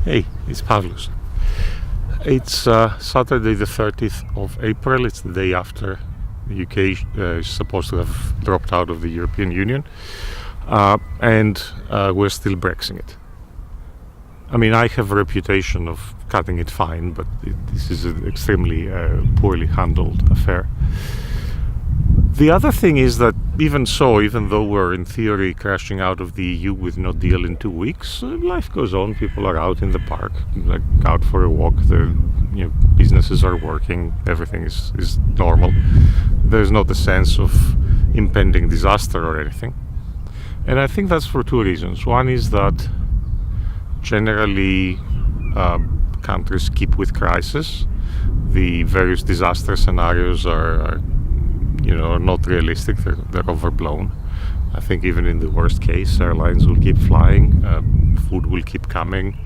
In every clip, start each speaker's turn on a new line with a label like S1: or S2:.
S1: Hey, it's Pavlos. It's Saturday the 30th of April. It's the day after the UK is supposed to have dropped out of the European Union. And we're still Brexing it. I mean, I have a reputation of cutting it fine, but this is an extremely poorly handled affair. The other thing is that even though we're in theory crashing out of the EU with no deal in 2 weeks, life goes on. People are out in the park, like out for a walk. Businesses are working. Everything is normal. There's not a sense of impending disaster or anything. And I think that's for two reasons. One is that generally countries keep with crisis. The various disaster scenarios are not realistic. They're overblown. I think even in the worst case, airlines will keep flying, food will keep coming,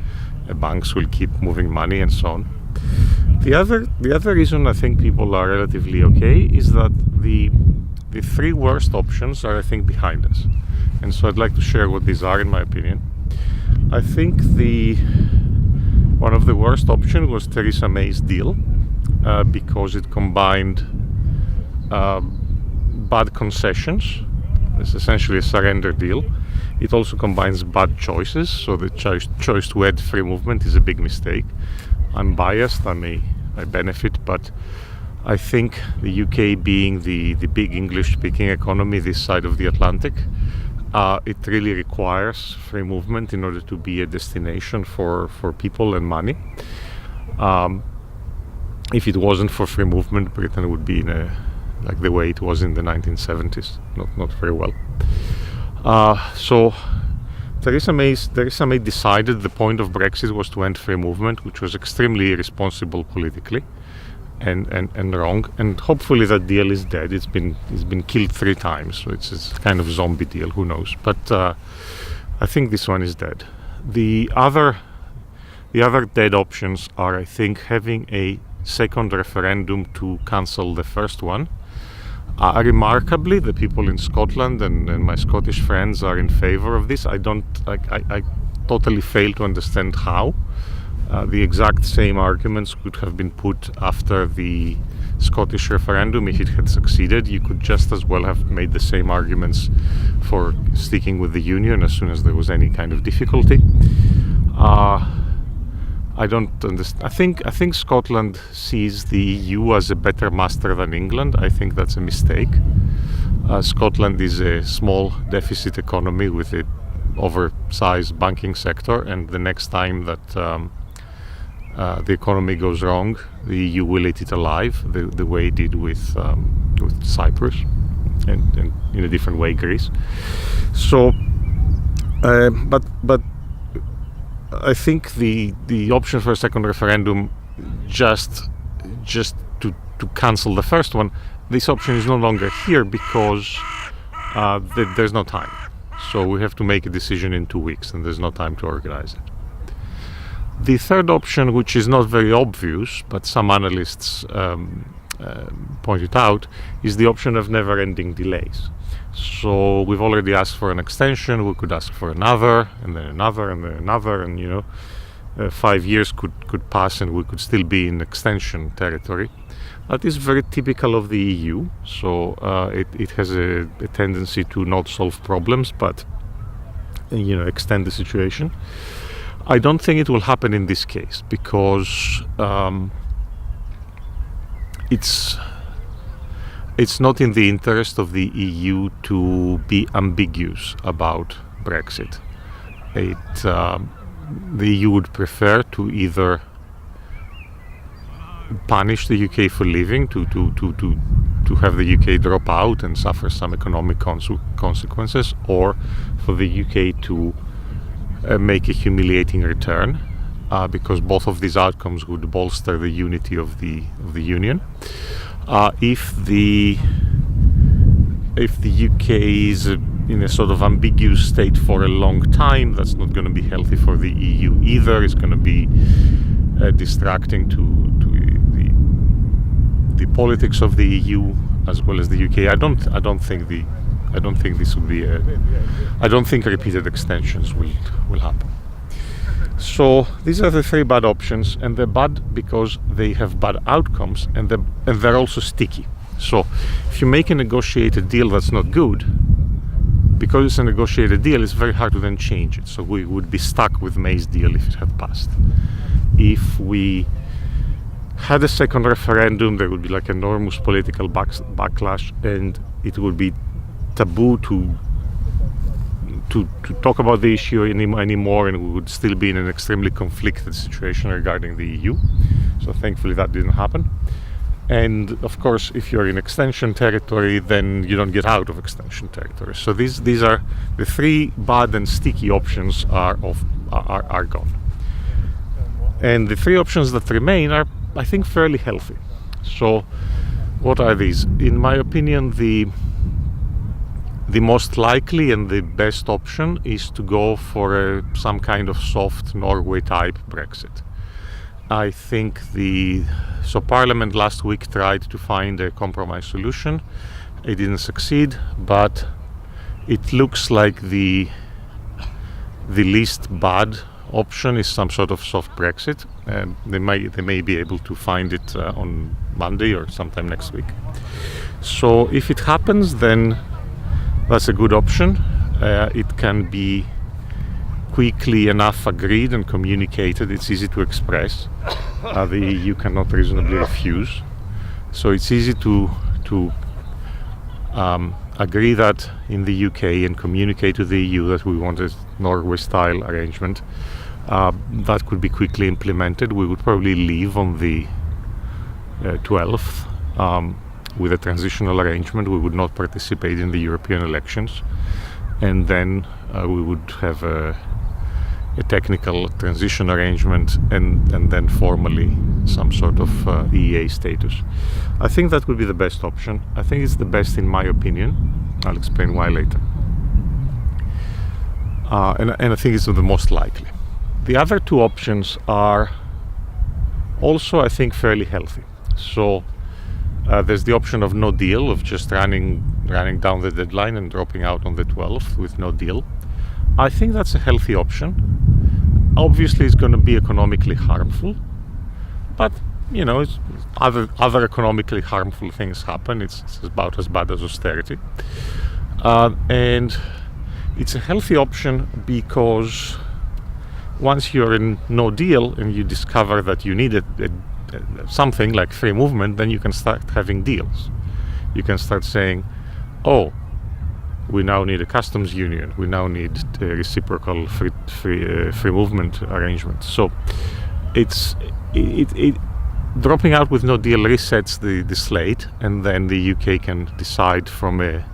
S1: banks will keep moving money, and so on. The other reason I think people are relatively okay is that the three worst options are, I think, behind us. And so I'd like to share what these are, in my opinion. I think one of the worst options was Theresa May's deal, because it combined bad concessions. It's essentially a surrender deal. It also combines bad choices, so the choice to add free movement is a big mistake. I'm biased, I may benefit, but I think the UK being the big English-speaking economy this side of the Atlantic, it really requires free movement in order to be a destination for people and money. If it wasn't for free movement, Britain would be like the way it was in the 1970s, not very well. So Theresa May decided the point of Brexit was to end free movement, which was extremely irresponsible politically and wrong. And hopefully that deal is dead. It's been killed 3 times, so it's a kind of zombie deal. Who knows? But I think this one is dead. The other dead options are, I think, having a second referendum to cancel the first one. Remarkably, the people in Scotland and my Scottish friends are in favor of this. I totally fail to understand how. The exact same arguments could have been put after the Scottish referendum. If it had succeeded, you could just as well have made the same arguments for sticking with the Union as soon as there was any kind of difficulty. I don't understand. I think Scotland sees the EU as a better master than England. I think that's a mistake. Scotland is a small deficit economy with an oversized banking sector, and the next time that the economy goes wrong, the EU will eat it alive, the way it did with Cyprus and in a different way Greece. So, but I think the option for a second referendum just to cancel the first one, this option is no longer here because there's no time. So we have to make a decision in 2 weeks, and there's no time to organize it. The third option, which is not very obvious, but some analysts point it out, is the option of never-ending delays. So we've already asked for an extension. We could ask for another, and then another, and then another, and 5 years could pass, and we could still be in extension territory. That is very typical of the EU. So it has a tendency to not solve problems, but extend the situation. I don't think it will happen in this case because it's not in the interest of the EU to be ambiguous about Brexit. The EU would prefer to either punish the UK for leaving, to have the UK drop out and suffer some economic consequences, or for the UK to make a humiliating return, because both of these outcomes would bolster the unity of the Union. If the UK is in a sort of ambiguous state for a long time, that's not going to be healthy for the EU either. It's going to be distracting to the politics of the EU as well as the UK. I don't think this will be I don't think repeated extensions will happen. So these are the three bad options, and they're bad because they have bad outcomes, and they're also sticky. So if you make a negotiated deal that's not good, because it's a negotiated deal, it's very hard to then change it. So we would be stuck with May's deal if it had passed. If we had a second referendum, there would be like enormous political backlash, and it would be taboo to talk about the issue anymore, and we would still be in an extremely conflicted situation regarding the EU. So thankfully that didn't happen. And of course, if you're in extension territory, then you don't get out of extension territory. So these are the three bad and sticky options are gone. And the three options that remain are, I think, fairly healthy. So what are these? In my opinion, the most likely and the best option is to go for some kind of soft Norway-type Brexit. I think Parliament last week tried to find a compromise solution. It didn't succeed, but it looks like the least bad option is some sort of soft Brexit. They may be able to find it on Monday or sometime next week. So if it happens, then that's a good option. It can be quickly enough agreed and communicated. It's easy to express. The EU cannot reasonably refuse. So it's easy to agree that in the UK and communicate to the EU that we want a Norway-style arrangement. That could be quickly implemented. We would probably leave on the 12th with a transitional arrangement. We would not participate in the European elections, and then we would have a technical transition arrangement and then formally some sort of EEA status. I think that would be the best option. I think it's the best in my opinion. I'll explain why later. And I think it's the most likely. The other two options are also, I think, fairly healthy. So there's the option of no deal, of just running down the deadline and dropping out on the 12th with no deal. I think that's a healthy option. Obviously, it's going to be economically harmful, but it's other economically harmful things happen. It's about as bad as austerity, and it's a healthy option because once you're in no deal and you discover that you need something like free movement, then you can start having deals. You can start saying, oh, we now need a customs union, we now need a reciprocal free movement arrangement. So dropping out with no deal resets the slate, and then the UK can decide from an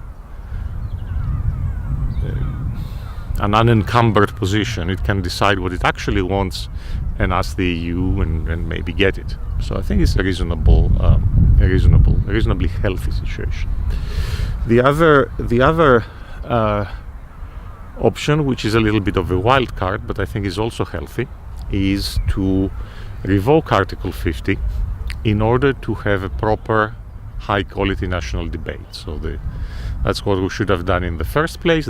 S1: unencumbered position. It can decide what it actually wants and ask the EU and maybe get it. So I think it's a reasonably healthy situation. The other option, which is a little bit of a wild card, but I think is also healthy, is to revoke Article 50 in order to have a proper high-quality national debate. So that's what we should have done in the first place.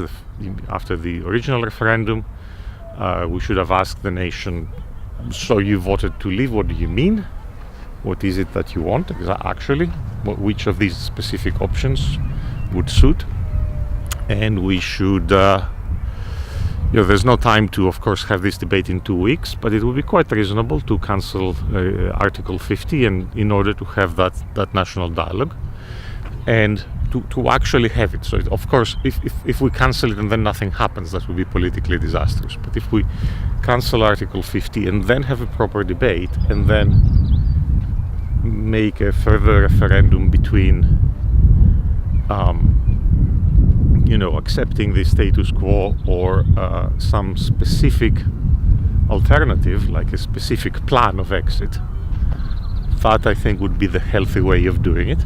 S1: After the original referendum, we should have asked the nation, so you voted to leave, what do you mean? What is it that you want actually? Which of these specific options would suit? And we should, there's no time to, of course, have this debate in 2 weeks, but it would be quite reasonable to cancel Article 50 and in order to have that national dialogue and to actually have it. So, of course, if we cancel it and then nothing happens, that would be politically disastrous. But if we cancel Article 50 and then have a proper debate and then make a further referendum between accepting the status quo or some specific alternative, like a specific plan of exit, that I think would be the healthy way of doing it.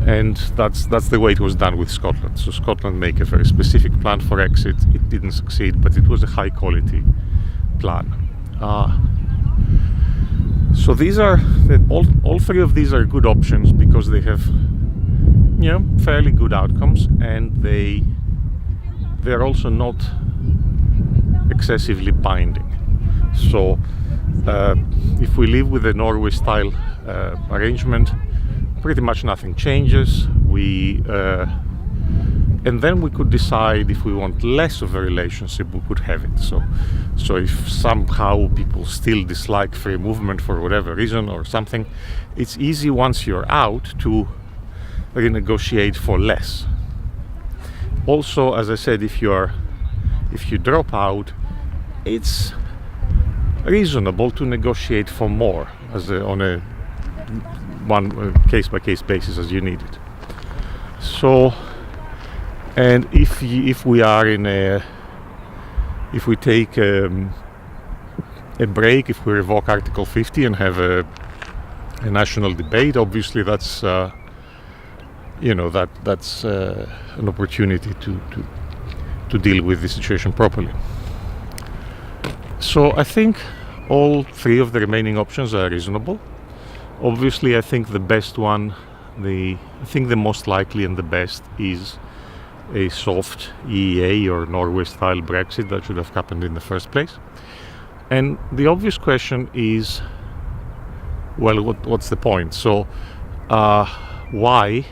S1: And that's the way it was done with Scotland. So Scotland made a very specific plan for exit. It didn't succeed, but it was a high quality plan. So these are all three of these are good options because they have fairly good outcomes, and they're also not excessively binding. So if we live with a Norway-style arrangement, pretty much nothing changes. And then we could decide if we want less of a relationship, we could have it. So if somehow people still dislike free movement for whatever reason or something, it's easy once you're out to renegotiate for less. Also, as I said, if you drop out, it's reasonable to negotiate for more on a one case-by-case basis as you need it. So, and if we take a break, if we revoke Article 50 and have a national debate, obviously that's that's an opportunity to deal with the situation properly. So I think all three of the remaining options are reasonable. Obviously, I think the best one, the most likely and the best is a soft EEA or Norway-style Brexit that should have happened in the first place. And the obvious question is, well, what's the point? So why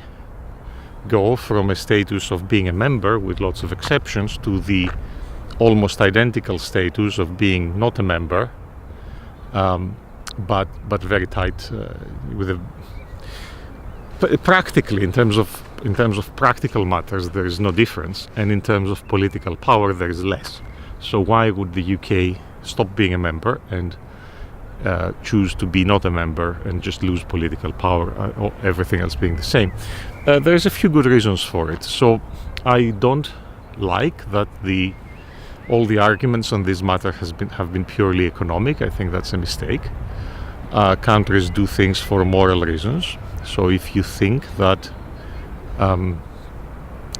S1: go from a status of being a member with lots of exceptions to the almost identical status of being not a member, but very tight practically in terms of practical matters there is no difference, and in terms of political power there is less. So why would the UK stop being a member and choose to be not a member and just lose political power, everything else being the same? There's a few good reasons for it. So I don't like that all the arguments on this matter have been purely economic. I think that's a mistake. Countries do things for moral reasons. So if you think that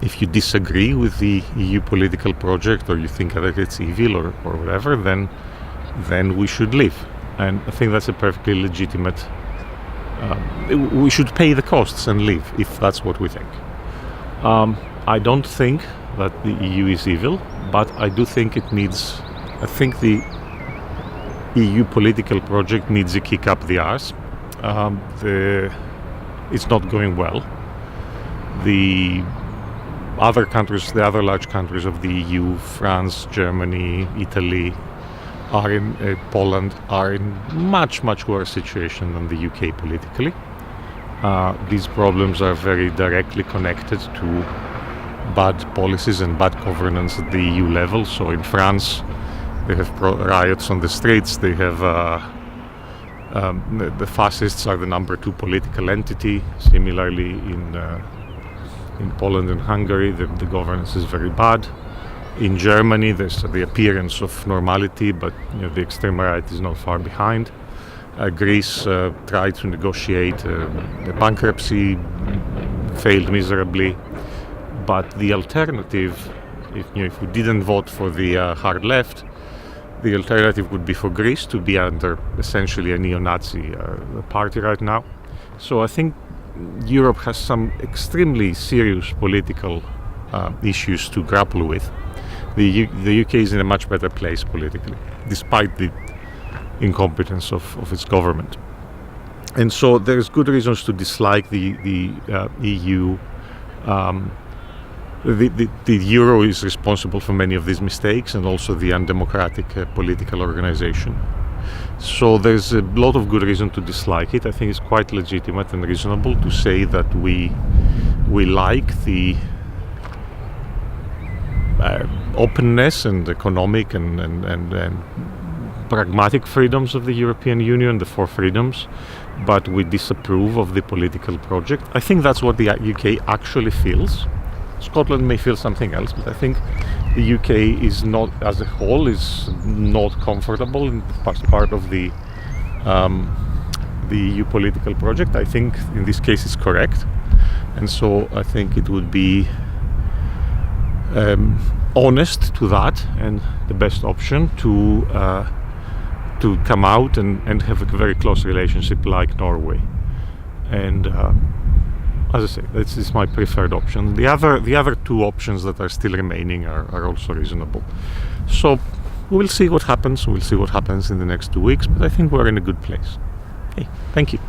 S1: if you disagree with the EU political project, or you think that it's evil or whatever, then we should leave. And I think that's a perfectly legitimate. We should pay the costs and leave if that's what we think. I don't think that the EU is evil, but I do think it needs. I think the EU political project needs a kick up the arse. It's not going well. The other large countries of the EU, France, Germany, Italy, Poland, are in much worse situation than the UK politically. These problems are very directly connected to bad policies and bad governance at the EU level. So in France, they have riots on the streets. They have the fascists are the number 2 political entity. Similarly, in Poland and Hungary, the governance is very bad. In Germany, there's the appearance of normality, but the extreme right is not far behind. Greece tried to negotiate a bankruptcy, failed miserably. But the alternative, if we didn't vote for the hard left, the alternative would be for Greece to be under essentially a neo-Nazi party right now. So I think Europe has some extremely serious political issues to grapple with. The UK is in a much better place politically, despite the incompetence of its government. And so there's good reasons to dislike the EU. The euro is responsible for many of these mistakes, and also the undemocratic political organization. So there's a lot of good reason to dislike it. I think it's quite legitimate and reasonable to say that we like the openness and economic and pragmatic freedoms of the European Union, the 4 freedoms, but we disapprove of the political project. I think that's what the UK actually feels. Scotland may feel something else, but I think the UK is not, as a whole, is not comfortable in part of the EU political project. I think in this case it's correct, and so I think it would be honest to that and the best option to come out and have a very close relationship like Norway. And as I say, this is my preferred option. The other 2 options that are still remaining are also reasonable. So we'll see what happens. We'll see what happens in the next 2 weeks, but I think we're in a good place. Hey, thank you.